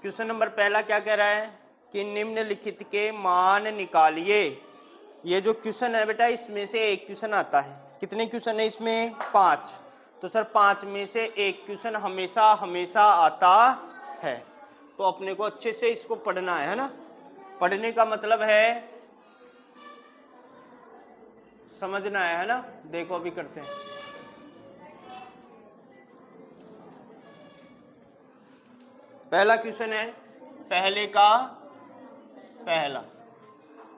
Question number पहला क्या कह रहा है कि निम्नलिखित के मान निकालिए। ये जो क्वेश्चन है बेटा इसमें से एक क्वेश्चन आता है। कितने क्वेश्चन है इसमें? 5। तो सर 5 में से एक क्वेश्चन हमेशा हमेशा आता है, तो अपने को अच्छे से इसको पढ़ना है ना। पढ़ने का मतलब है समझना है ना। देखो अभी करते हैं। पहला क्वेश्चन है पहले का पहला,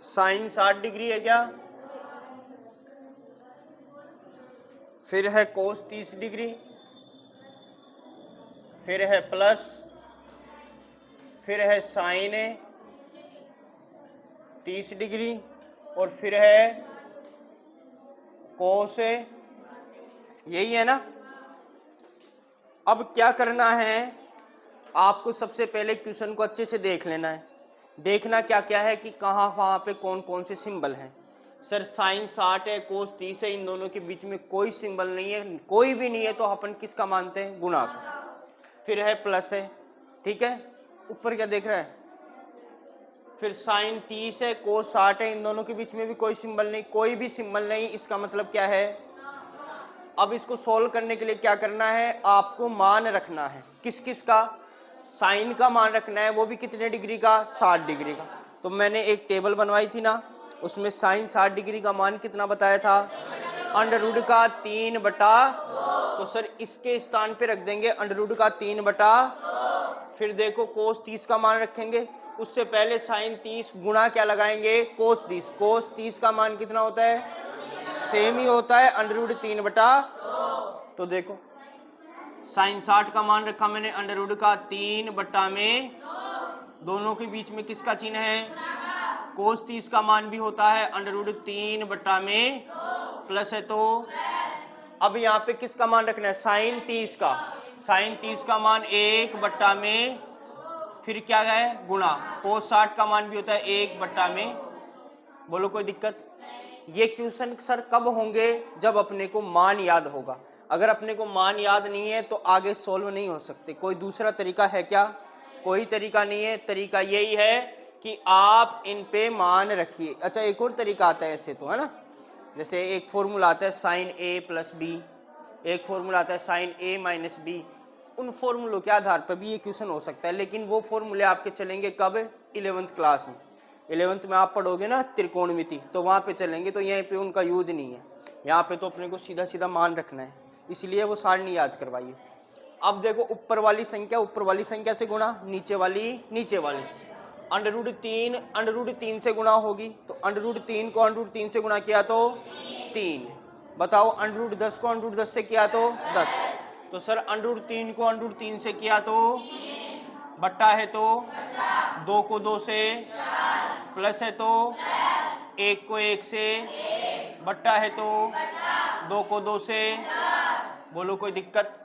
साइन 60 डिग्री है क्या? फिर है कोस 30 डिग्री, फिर है प्लस, फिर है साइन 30 डिग्री और फिर है कोस। यही है ना। अब क्या करना है, आपको सबसे पहले क्वेश्चन को अच्छे से देख लेना है। देखना क्या क्या है कि कहाँ वहाँ पे कौन कौन से सिंबल हैं। सर साइन 60 है, कोस 30 है, इन दोनों के बीच में कोई सिंबल नहीं है, कोई भी नहीं है, तो अपन किसका मानते हैं? गुणा का। फिर है प्लस है, ठीक है। ऊपर क्या देख रहा है? फिर साइन 30 है, कोस 60 है, इन दोनों के बीच में भी कोई सिंबल नहीं, कोई भी सिंबल नहीं, इसका मतलब क्या है? अब इसको सोल्व करने के लिए क्या करना है, आपको मान रखना है। किस किस का? साइन का मान रखना है, वो भी कितने डिग्री का? 60 डिग्री का। तो मैंने एक टेबल बनवाई थी ना, उसमें साइन 60 डिग्री का मान कितना बताया था? अंडर रूट का 3/। तो सर इसके स्थान पे रख देंगे अंडर रूट का 3/। फिर देखो कोस 30 का मान रखेंगे, उससे पहले साइन 30 गुणा क्या लगाएंगे? कोस 30। कोस 30 का मान कितना होता है? सेम ही होता है अंडर रूट 3/। तो देखो साइन 60 का मान रखा मैंने अंडर रूट का 3/, में दोनों के बीच में किसका चिन्ह है? कोस 30 का मान भी होता है अंडर रूट 3/, में प्लस है। तो अब यहाँ पे किसका मान रखना है? साइन 30 का। साइन 30 का मान 1/, में फिर क्या है? गुणा। कोस 60 का मान भी होता है 1/, में। बोलो कोई दिक्कत? ये क्वेश्चन सर कब होंगे? जब अपने को मान याद होगा। अगर अपने को मान याद नहीं है तो आगे सोल्व नहीं हो सकते। कोई दूसरा तरीका है क्या? कोई तरीका नहीं है। तरीका यही है कि आप इन पे मान रखिए। अच्छा एक और तरीका आता है ऐसे, तो है ना, जैसे एक फॉर्मूला आता है साइन a प्लस बी, एक फॉर्मूला आता है साइन a माइनस बी। उन फॉर्मूलों के आधार पर भी ये क्वेश्चन हो सकता है, लेकिन वो फॉर्मूले आपके चलेंगे कब? 11th क्लास में। 11th में आप पढ़ोगे ना त्रिकोणमिति, तो वहाँ पे चलेंगे, तो यहाँ पे उनका यूज नहीं है। यहाँ पे तो अपने को सीधा सीधा मान रखना है, इसलिए वो सारणी याद करवाइए। अब देखो ऊपर वाली संख्या से गुणा, नीचे वाली अंडर रूट 3 से गुणा होगी, तो अंडर रूट 3 को अंडर रूट 3 से गुणा किया तो 3। बताओ अंडर रूट 10 को अंडर रूट 10 से किया तो 10। तो सर अंडर रूट 3 को अंडर रूट 3 से किया तो बट्टा है, तो 2 को 2 से, प्लस है तो 1 को 1 से, बट्टा है तो 2 को 2 से। बोलो कोई दिक्कत?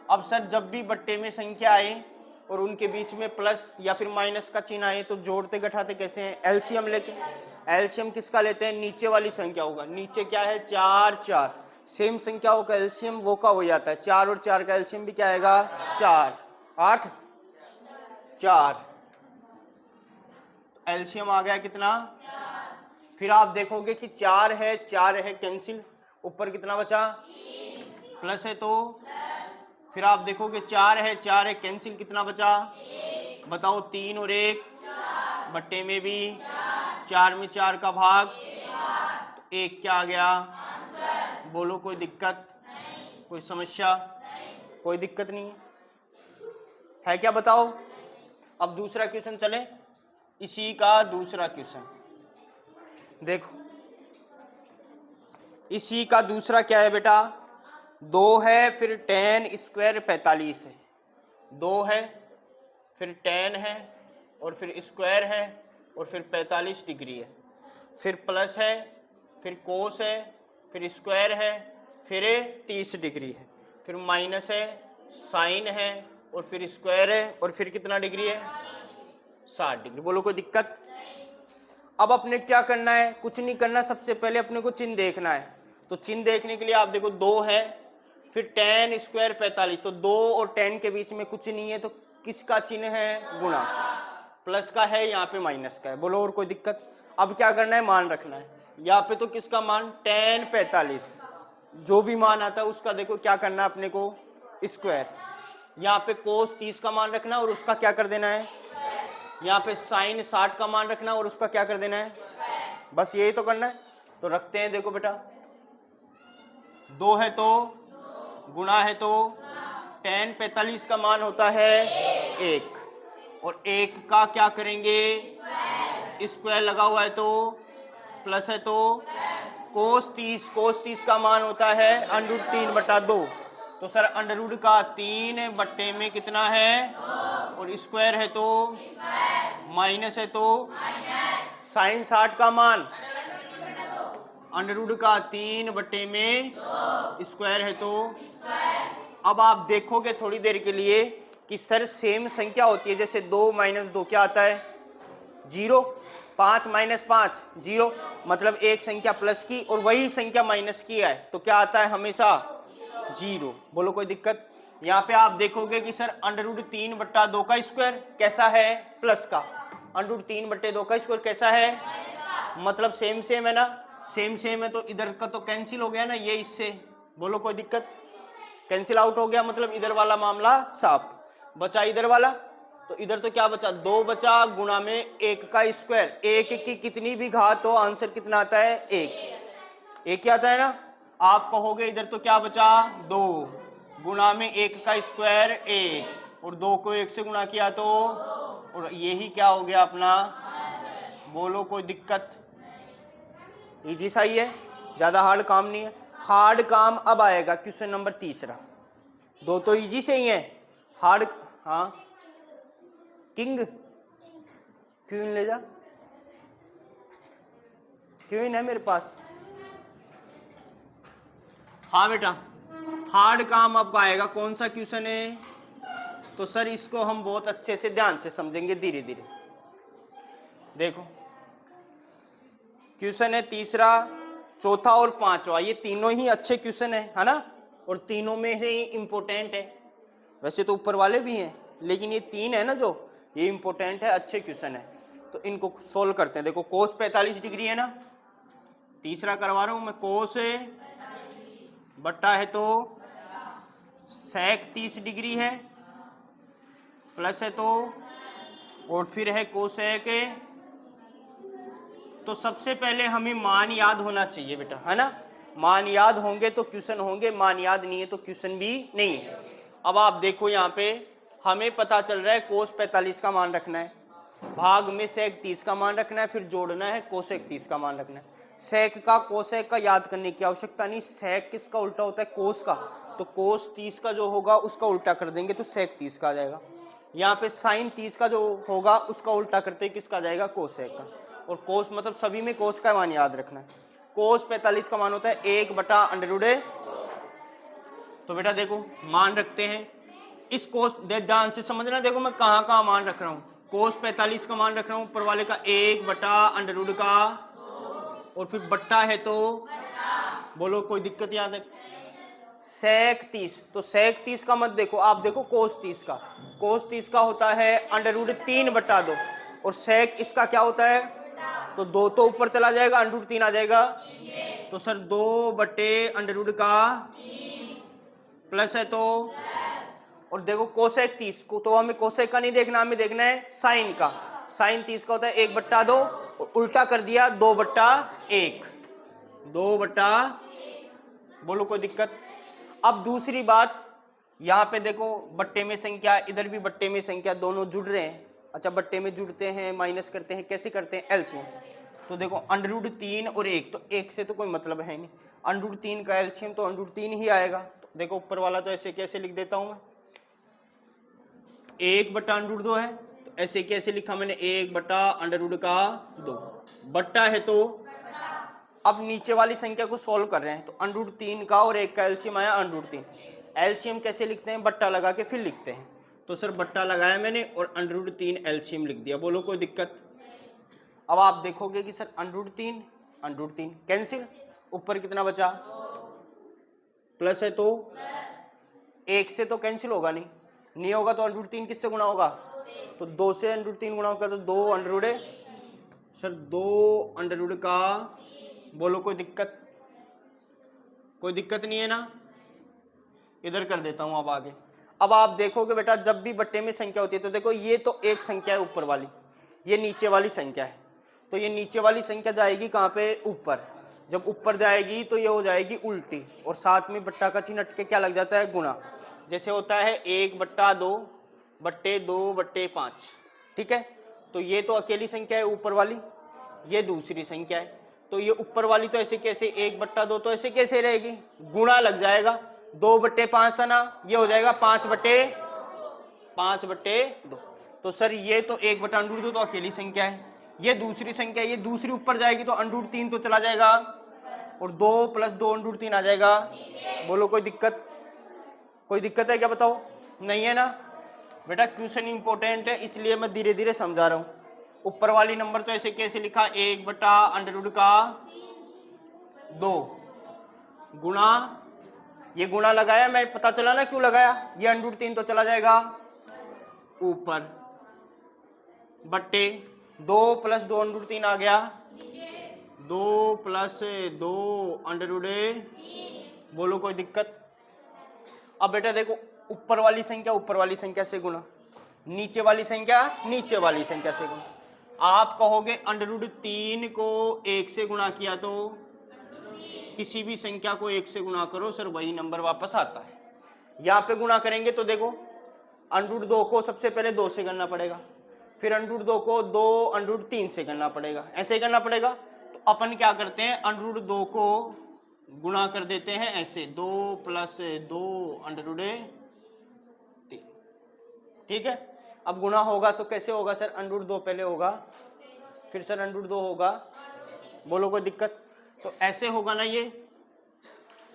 अब सर जब भी बट्टे में संख्या आए और उनके बीच में प्लस या फिर माइनस का चिन्ह आए तो जोड़ते घटाते कैसे हैं? एलसीएम लेके। एलसीएम किसका लेते हैं? नीचे वाली संख्या होगा। नीचे क्या है? 4 4। सेम संख्याओं का एलसीएम वो का हो जाता है 4, और 4 का एलसीएम भी क्या आएगा? 4 8 4। एलसीएम आ गया कितना? फिर आप देखोगे कि 4 है कैंसिल, ऊपर कितना बचा? प्लस है, तो फिर आप देखोगे 4 है कैंसिल, कितना बचा? बताओ 3 और 1, बट्टे में भी 4 में 4 का भाग, तो 1 क्या आ गया? बोलो कोई दिक्कत? कोई समस्या? कोई दिक्कत नहीं है क्या? बताओ। अब दूसरा क्वेश्चन चले, इसी का दूसरा क्वेश्चन देखो। इसी का दूसरा क्या है बेटा? 2 है, फिर tan स्क्वायर 45 है। 2 है, फिर tan है, और फिर स्क्वायर है, और फिर 45 डिग्री है। फिर प्लस है, फिर कोस है, फिर स्क्वायर है, फिर 30 डिग्री है, फिर माइनस है, साइन है, और फिर स्क्वायर है, और फिर कितना डिग्री है? 60 डिग्री। बोलो कोई दिक्कत? अब अपने क्या करना है? कुछ नहीं करना, सबसे पहले अपने को चिन्ह देखना है। तो चिन्ह देखने के लिए आप देखो 2 है, फिर tan स्क्वायर 45, तो 2 और tan के बीच में कुछ नहीं है, तो किसका चिन्ह है? गुणा। प्लस का है, यहाँ पे माइनस का है। बोलो और कोई दिक्कत? अब क्या करना है? मान रखना है। यहाँ पे तो किसका मान? tan 45, जो भी मान आता है उसका देखो क्या करना है अपने को? स्क्वायर। यहाँ पे cos 30 का मान रखना और उसका क्या कर देना है? यहाँ पे sin 60 का मान रखना और उसका क्या कर देना है? बस यही तो करना है। तो रखते हैं, देखो बेटा, 2 है तो गुणा है तो tan 45 का मान होता है 1, और 1 का क्या करेंगे? स्क्वायर लगा हुआ है तो प्लस है तो cos 30 का मान होता है √3/2। तो सर अंडरवुड का 3 बट्टे में कितना है? और स्क्वायर है तो माइनस है तो sin 60 का मान अंडरवुड का 3 बट्टे में स्क्वायर है तो। अब आप देखोगे थोड़ी देर के लिए कि सर सेम संख्या होती है, जैसे 2 - 2 क्या आता है? 0। 5 - 5 0, मतलब एक संख्या प्लस की और वही संख्या माइनस की है तो क्या आता है? हमेशा 0। बोलो कोई दिक्कत? यहाँ पे आप देखोगे कि सर √3/2 का स्क्वायर कैसा है? प्लस का। √3/2 का स्क्वायर कैसा है? मतलब सेम सेम है ना? सेम सेम है तो इधर का तो कैंसिल हो गया ना, ये इससे। बोलो कोई दिक्कत? कैंसिल आउट हो गया, मतलब इधर वाला मामला साफ। बचा इधर वाला, तो इधर तो क्या बचा? 2 बचा, गुणा में 1 का स्क्वायर। 1 की कितनी भी घात हो, आंसर कितना आता है? 1 क्या आता है ना? आप कहोगे इधर तो क्या बचा? 2 गुणा में 1 का स्क्वायर 1, और 2 को 1 से गुणा किया तो, और यही क्या हो गया अपना? बोलो कोई दिक्कत? इजी सा ही है, ज्यादा हार्ड काम नहीं है। हार्ड काम अब आएगा क्वेश्चन नंबर 3। 2 तो इजी से ही है, हार्ड। हाँ किंग क्वीन ले जा, क्वीन है मेरे पास। हाँ बेटा, हार्ड काम अब आएगा। कौन सा क्वेश्चन है? तो सर इसको हम बहुत अच्छे से ध्यान से समझेंगे धीरे धीरे। देखो क्वेश्चन है 3, 4 और 5, ये तीनों ही अच्छे क्वेश्चन है ना? और तीनों में ही इंपॉर्टेंट है। वैसे तो ऊपर वाले भी हैं, लेकिन ये 3 है ना जो, ये इंपॉर्टेंट है, अच्छे क्वेश्चन है। तो इनको सोल्व करते हैं। देखो cos 45 डिग्री है ना? 3 करवा रहा हूं मैं। cos बट्टा है तो sec 30 डिग्री है, प्लस है तो, और फिर है cosec। तो सबसे पहले हमें मान याद होना चाहिए बेटा, है ना? मान याद होंगे तो क्वेश्चन होंगे, मान याद नहीं है तो क्वेश्चन भी नहीं है। अब आप देखो यहाँ पे हमें पता चल रहा है cos 45 का मान रखना है, भाग में sec 30 का मान रखना है, फिर जोड़ना है cosec 30 का मान रखना है। sec का cosec का याद करने की आवश्यकता नहीं। sec किसका उल्टा होता है? cos का। तो cos 30 का जो होगा उसका उल्टा कर देंगे तो sec 30 का आ जाएगा। यहाँ पे sin 30 का जो होगा उसका उल्टा करते किसका जाएगा? cosec का। और cos मतलब सभी में cos का मान याद रखना है। cos 45 का मान होता है 1/√। तो बेटा देखो मान रखते हैं इस cos, ध्यान से समझना। देखो मैं कहाँ कहाँ मान रख रहा हूँ। cos 45 का मान रख रहा हूँ ऊपर वाले का 1/√, का, और फिर बट्टा है तो बोलो कोई दिक्कत? याद है sec 30, तो sec 30 का मत देखो, आप देखो cos 30 का। cos 30 का होता है √3/2, और sec इसका क्या होता है? तो 2 तो ऊपर चला जाएगा, √3 आ जाएगा। तो सर 2/√, का प्लस है तो, और देखो cosec 30 को तो हमें cosec का नहीं देखना, हमें देखना है sin का। sin 30 का होता है 1/2, और उल्टा कर दिया 2/1, 2/, बोलो कोई दिक्कत? अब दूसरी बात, यहाँ पे देखो बट्टे में संख्या, इधर भी बट्टे में संख्या, दोनों जुड़ रहे हैं। अच्छा बट्टे में जुड़ते हैं, माइनस करते हैं, कैसे करते हैं? एलसीएम। तो देखो √3 और 1, तो 1 से तो कोई मतलब है नहीं। √3 का एलसीएम तो √3 ही आएगा। तो देखो ऊपर वाला तो ऐसे कैसे लिख देता हूं मैं, 1/√2 है, तो ऐसे कैसे लिखा मैंने? 1/√2 बट्टा है तो, अब नीचे वाली संख्या को सॉल्व कर रहे हैं तो √3 का और 1 का एलसीएम आया √3। एलसीएम कैसे लिखते हैं? बट्टा लगा के फिर लिखते हैं। तो सर बट्टा लगाया मैंने और √3 एलसीएम लिख दिया। बोलो कोई दिक्कत? अब आप देखोगे कि सर √3 कैंसिल, ऊपर कितना बचा? प्लस है तो 1 से तो कैंसिल होगा नहीं, नहीं होगा तो अंडर रूट 3 किससे गुणा होगा? तो 2 से अंडर रूट 3 गुणा होगा तो 2 under root sir 2 under root का, बोलो कोई दिक्कत? कोई दिक्कत नहीं है ना? इधर कर देता हूं अब आगे। अब आप देखोगे बेटा जब भी बट्टे में संख्या होती है तो देखो ये तो एक संख्या है ऊपर वाली, ये नीचे वाली संख्या है, तो ये नीचे वाली संख्या जाएगी कहाँ पे? ऊपर। जब ऊपर जाएगी तो ये हो जाएगी उल्टी और साथ में बट्टा का चिन्ह हटके क्या लग जाता है? गुणा। जैसे होता है 1/2 बट्टे 2/5, ठीक है? तो ये तो अकेली संख्या है ऊपर वाली, ये दूसरी संख्या है, तो ये ऊपर वाली तो ऐसे कैसे 1/2 तो ऐसे कैसे रहेगी? गुणा लग जाएगा, 2/5 था ना, ये हो जाएगा 5/2। तो सर ये तो 1/√2 तो अकेली संख्या है, ये दूसरी संख्या है, ये दूसरी ऊपर जाएगी तो √3 तो चला जाएगा और 2 + 2 √3 आ जाएगा। बोलो कोई दिक्कत? कोई दिक्कत है क्या बताओ? नहीं है ना बेटा? क्वेश्चन इंपॉर्टेंट है इसलिए मैं धीरे धीरे समझा रहा हूं। ऊपर वाली नंबर तो ऐसे कैसे लिखा? 1/√2 गुणा, ये गुणा लगाया मैं, पता चला ना क्यों लगाया? ये √3 तो चला जाएगा ऊपर, बट्टे 2 + 2 √3 आ गया, 2 + 2 √3। बोलो कोई दिक्कत? अब बेटा देखो ऊपर वाली संख्या ऊपर वाली संख्या से गुणा, नीचे वाली संख्या नीचे वाली संख्या से गुणा। आप कहोगे √3 को 1 से गुणा किया तो किसी भी संख्या को 1 से गुणा करो सर वही नंबर वापस आता है। यहाँ पे गुणा करेंगे तो देखो √2 को सबसे पहले 2 से करना पड़ेगा, फिर √2 को 2 √3 से करना पड़ेगा, ऐसे ही करना पड़ेगा। तो अपन क्या करते हैं? √2 को गुणा कर देते हैं ऐसे, 2 + 2 √3, ठीक है? अब गुणा होगा तो कैसे होगा सर? √2 पहले होगा, फिर सर √2 होगा। बोलो कोई दिक्कत? तो ऐसे होगा ना ये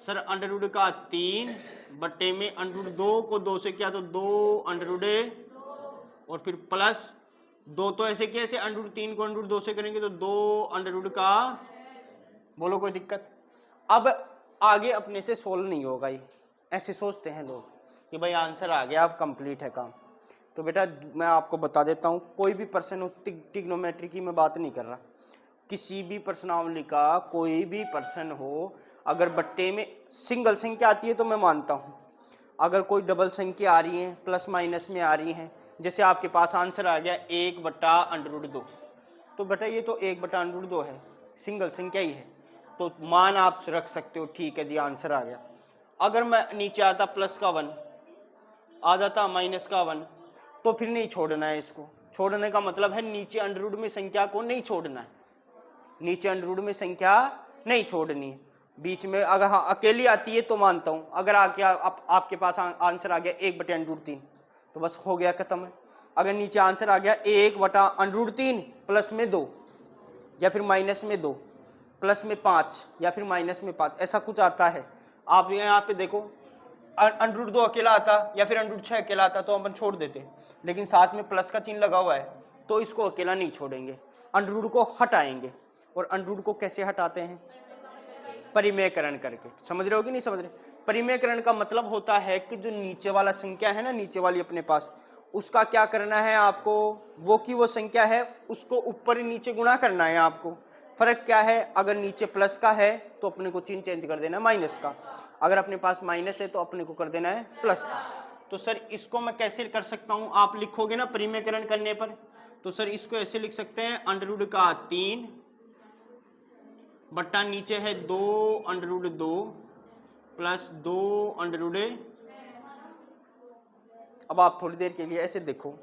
सर, √3 बट्टे में √2 को 2 से किया तो 2 √, और फिर प्लस 2 तो ऐसे कैसे? √3 को √2 से करेंगे तो 2 √। बोलो कोई दिक्कत? अब आगे अपने से सोल्व नहीं होगा ये, ऐसे सोचते हैं लोग कि भाई आंसर आ गया अब कंप्लीट है काम। तो बेटा मैं आपको बता देता हूँ, कोई भी पर्सन हो, ट्रिग्नोमेट्री की मैं बात नहीं कर रहा, किसी भी प्रश्नावली का कोई भी पर्सन हो, अगर बट्टे में सिंगल संख्या आती है तो मैं मानता हूँ, अगर कोई डबल संख्या आ रही है प्लस माइनस में आ रही है, जैसे आपके पास आंसर आ गया 1/√2, तो बेटा ये तो 1/√2 है, सिंगल संख्या ही है, तो मान आप रख सकते हो, ठीक है जी आंसर आ गया। अगर मैं नीचे आता +1 आ जाता -1, तो फिर नहीं छोड़ना है इसको। छोड़ने का मतलब है नीचे अंडरवुड में संख्या को नहीं छोड़ना है, नीचे अंडरवुड में संख्या नहीं छोड़नी है। बीच में अगर हाँ अकेली आती है तो मानता हूँ, अगर आके आपके पास आंसर आ गया 1/√3 तो बस हो गया खत्म है। अगर नीचे आंसर आ गया 1/√3 प्लस में 2 या फिर माइनस में 2 प्लस में 5 या फिर माइनस में 5, ऐसा कुछ आता है। आप यहाँ पे देखो √2 अकेला आता या फिर √6 अकेला आता तो अपन छोड़ देते, लेकिन साथ में प्लस का चिन्ह लगा हुआ है तो इसको अकेला नहीं छोड़ेंगे, √2 को हटाएंगे। और √2 को कैसे हटाते हैं? परिमेयकरण करके। समझ रहे हो कि नहीं समझ रहे? परिमेयकरण का मतलब होता है कि जो नीचे वाला संख्या है ना, नीचे वाली अपने पास, उसका क्या करना है आपको, वो की वो संख्या है उसको ऊपर ही नीचे गुणा करना है आपको। फर्क क्या है? अगर नीचे प्लस का है तो अपने को चिन्ह चेंज कर देना है माइनस का, अगर अपने पास माइनस है तो अपने को कर देना है प्लस का। तो सर इसको मैं कैसे कर सकता हूं? आप लिखोगे ना परिमेयकरण करने पर, तो सर इसको ऐसे लिख सकते हैं, √3 बट्टा नीचे है 2 प्लस 2 अब आप थोड़ी देर के लिए ऐसे देखो,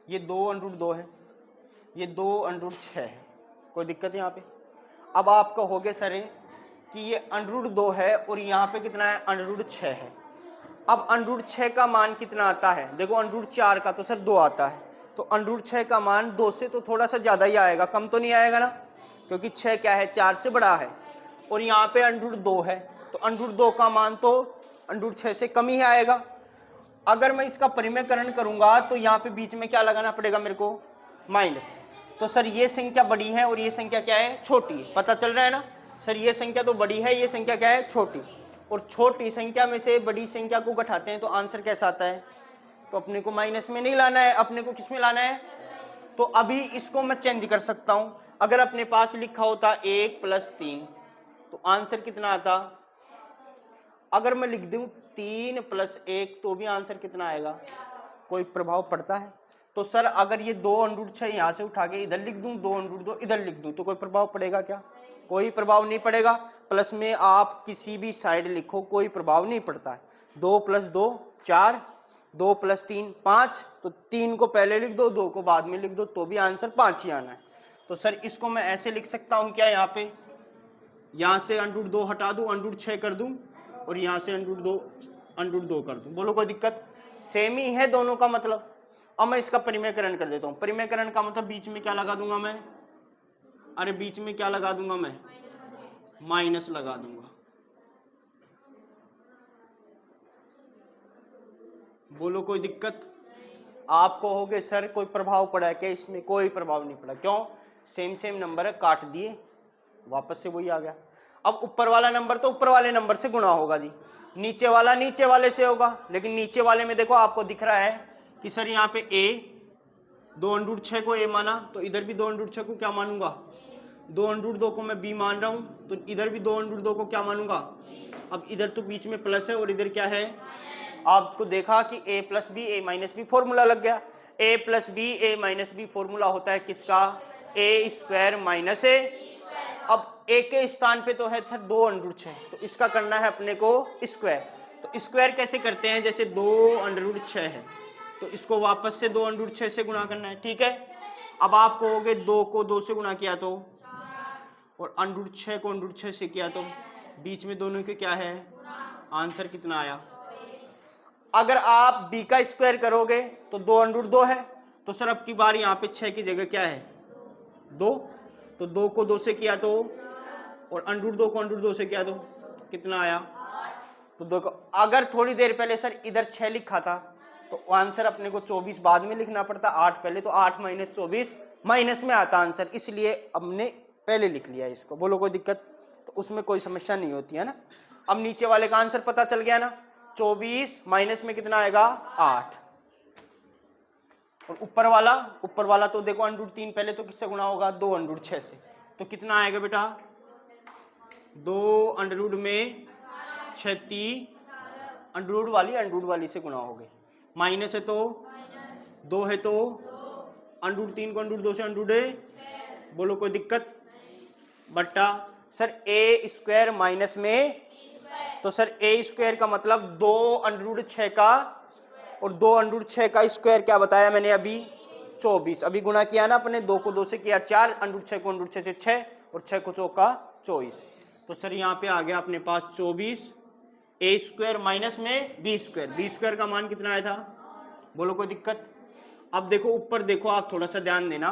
ये 2 है, ये 2 है, कोई दिक्कत यहाँ पे? अब आप कहोगे सर कि ये √2 है और यहाँ पे कितना है? √6 है। अब √6 का मान कितना आता है? देखो √4 का तो सर 2 आता है, तो √6 का मान 2 से तो थोड़ा सा ज़्यादा ही आएगा, कम तो नहीं आएगा ना, क्योंकि 6 क्या है? 4 से बड़ा है, और यहाँ पे √2 है तो √2 का मान तो √6 से कम ही आएगा। अगर मैं इसका परिमेयकरण करूंगा तो यहाँ पे बीच में क्या लगाना पड़ेगा मेरे को? माइनस। तो सर ये संख्या बड़ी है और ये संख्या क्या है? छोटी है। पता चल रहा है ना सर, ये संख्या तो बड़ी है, ये संख्या क्या है? छोटी। और छोटी संख्या में से बड़ी संख्या को घटाते हैं तो आंसर कैसा आता है? तो अपने को माइनस में नहीं लाना है, अपने को किस में लाना है? तो अभी इसको मैं चेंज कर सकता हूं। अगर अपने पास लिखा होता 1 + 3 तो आंसर कितना आता? अगर मैं लिख दूं 3 + 1 तो भी आंसर कितना आएगा? कोई प्रभाव पड़ता है? तो सर अगर ये 2√6 यहाँ से उठा के इधर लिख दूं, 2√2 इधर लिख दूं, तो कोई प्रभाव पड़ेगा क्या? कोई प्रभाव नहीं पड़ेगा। प्लस में आप किसी भी साइड लिखो कोई प्रभाव नहीं पड़ता है। 2 + 2 4, 2 + 3 5, तो 3 को पहले लिख दो, 2 को बाद में लिख दो, तो भी आंसर 5 ही आना है। तो सर इसको मैं ऐसे लिख सकता हूँ क्या? यहाँ पे यहाँ से √2 हटा दूं, √6 कर दूं, और यहाँ से √2 कर दूं। बोलो कोई दिक्कत? सेम ही है दोनों का मतलब। अब मैं इसका परिमेयकरण कर देता हूँ। परिमेयकरण का मतलब बीच में क्या लगा दूंगा मैं? अरे बीच में क्या लगा दूंगा मैं? माइनस लगा दूंगा। बोलो कोई दिक्कत? आप कहोगे सर कोई प्रभाव पड़ा है क्या इसमें? कोई प्रभाव नहीं पड़ा। क्यों? सेम नंबर है, काट दिए, वापस से वही आ गया। अब ऊपर वाला नंबर तो ऊपर वाले नंबर से गुणा होगा जी, नीचे वाला नीचे वाले से होगा। लेकिन नीचे वाले में देखो आपको दिख रहा है कि सर यहाँ पे a 2√6 को a माना, तो इधर भी 2√6 को क्या मानूंगा? 2√2 को मैं b मान रहा हूँ, तो इधर भी 2√2 को क्या मानूंगा? अब इधर तो बीच में प्लस है और इधर क्या है? आपको देखा कि a + b a - b formula लग गया। a + b a - b formula होता है किसका? a² - a। अब a के स्थान पे तो है 2√6, तो इसका करना है अपने को स्क्वायर। तो स्क्वायर कैसे करते हैं? जैसे 2√6 है तो इसको वापस से 2√6 से गुणा करना है, ठीक है। अब आप कहोगे 2 को 2 से गुणा किया तो, और √6 को √6 से किया तो, बीच में दोनों के क्या है? आंसर कितना आया? अगर आप b का स्क्वायर करोगे तो 2√2 है, तो सर अब की बार यहाँ पे 6 की जगह क्या है? 2, तो 2 को 2 से किया तो, और √2 को √2 से किया तो कितना आया? तो देखो अगर थोड़ी देर पहले सर इधर 6 लिखा था तो आंसर अपने को 24 बाद में लिखना पड़ता, 8 पहले, तो 8 - 24 माइनस में आता आंसर, इसलिए हमने पहले लिख लिया इसको। बोलो कोई दिक्कत? तो उसमें कोई समस्या नहीं होती है ना। अब नीचे वाले का आंसर पता चल गया ना, 24 माइनस में कितना आएगा? 8। और ऊपर वाला तो देखो √3 पहले तो किससे गुणा होगा? 2√6 से, तो कितना आएगा बेटा? 2 में 36, √वाली से गुणा हो गई, माइनस है तो 2 है तो √3 को √2 से √a। बोलो कोई दिक्कत? बट्टा सर a² माइनस में, तो सर a² का मतलब 2√6 का, और 2√6 का स्क्वायर क्या बताया मैंने अभी? 24। अभी गुणा किया ना अपने, 2 को 2 से किया 4, √6 को √6 से 6, और 6 को 4 का 24। तो सर यहाँ पे आ गया अपने पास 24, a² माइनस में b² का मान कितना आया था? बोलो कोई दिक्कत? अब देखो ऊपर देखो, आप थोड़ा सा ध्यान देना,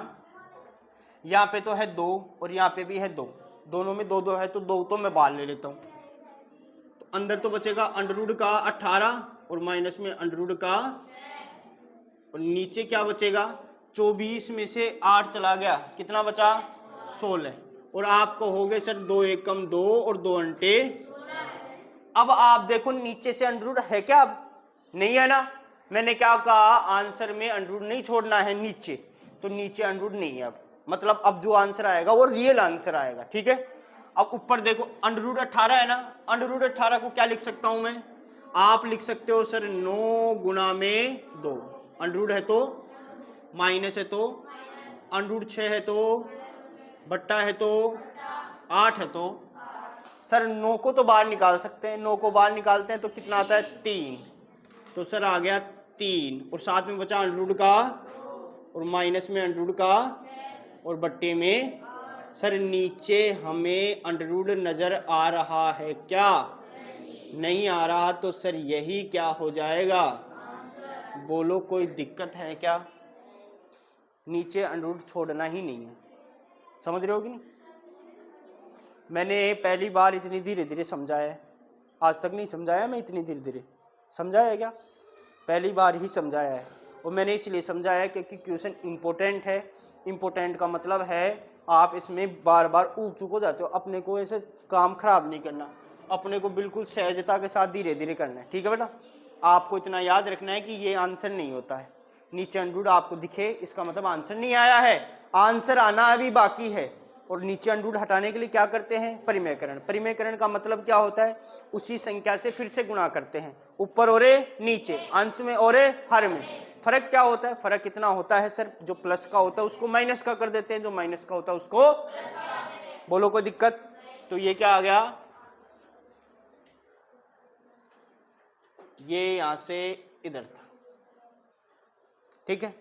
यहाँ पे तो है 2 और यहाँ पे भी है 2, दोनों में 2 2 है, तो 2 तो मैं बाहर ले लेता हूँ। तो अंदर तो बचेगा √ का 18 और माइनस में √ का, और नीचे क्या बचेगा? 24 में से 8 चला गया, कितना बचा? 16। और आप कहोगे सर 2 एकम 2 और 2 अंटे। अब आप देखो नीचे से √ है क्या? अब नहीं है ना। मैंने क्या कहा? आंसर में √ नहीं छोड़ना है नीचे, तो नीचे √ नहीं है। अब मतलब अब जो आंसर आएगा वो रियल आंसर आएगा, ठीक है। अब ऊपर देखो √ 18 है ना, √ 18 को क्या लिख सकता हूं मैं? आप लिख सकते हो सर 9 गुणा में 2, √ है तो, माइनस है तो, √6 है तो, बट्टा है तो, 8 है तो। सर 9 को तो बाहर निकाल सकते हैं, 9 को बाहर निकालते हैं तो कितना आता है? 3। तो सर आ गया 3, और साथ में बचा √ का, और माइनस में √ का, और बट्टे में। सर नीचे हमें √ नजर आ रहा है क्या? नहीं आ रहा, तो सर यही क्या हो जाएगा? बोलो कोई दिक्कत है क्या? नीचे √ छोड़ना ही नहीं है, समझ रहे हो कि नहीं? मैंने पहली बार इतनी धीरे धीरे समझाया है, आज तक नहीं समझाया मैं इतनी धीरे धीरे, समझाया क्या? पहली बार ही समझाया है। और मैंने इसलिए समझाया क्योंकि क्वेश्चन इम्पोर्टेंट है। इम्पोर्टेंट का मतलब है आप इसमें बार बार ऊब चूक हो जाते हो, अपने को ऐसे काम खराब नहीं करना। अपने को बिल्कुल सहजता के साथ धीरे धीरे करना है। ठीक है बेटा, आपको इतना याद रखना है कि ये आंसर नहीं होता है। नीचे अंडरवुड आपको दिखे इसका मतलब आंसर नहीं आया है, आंसर आना अभी बाकी है। और नीचे अंडरवुड हटाने के लिए क्या करते हैं, परिमेयकरण। परिमेयकरण का मतलब क्या होता है, उसी संख्या से फिर से गुणा करते हैं, ऊपर और नीचे, अंश में और हर में। फर्क क्या होता है, फर्क इतना होता है सर, जो प्लस का होता है उसको माइनस का कर देते हैं, जो माइनस का होता है उसको। बोलो कोई दिक्कत। तो ये क्या आ गया, ये यहां से इधर था। ठीक है।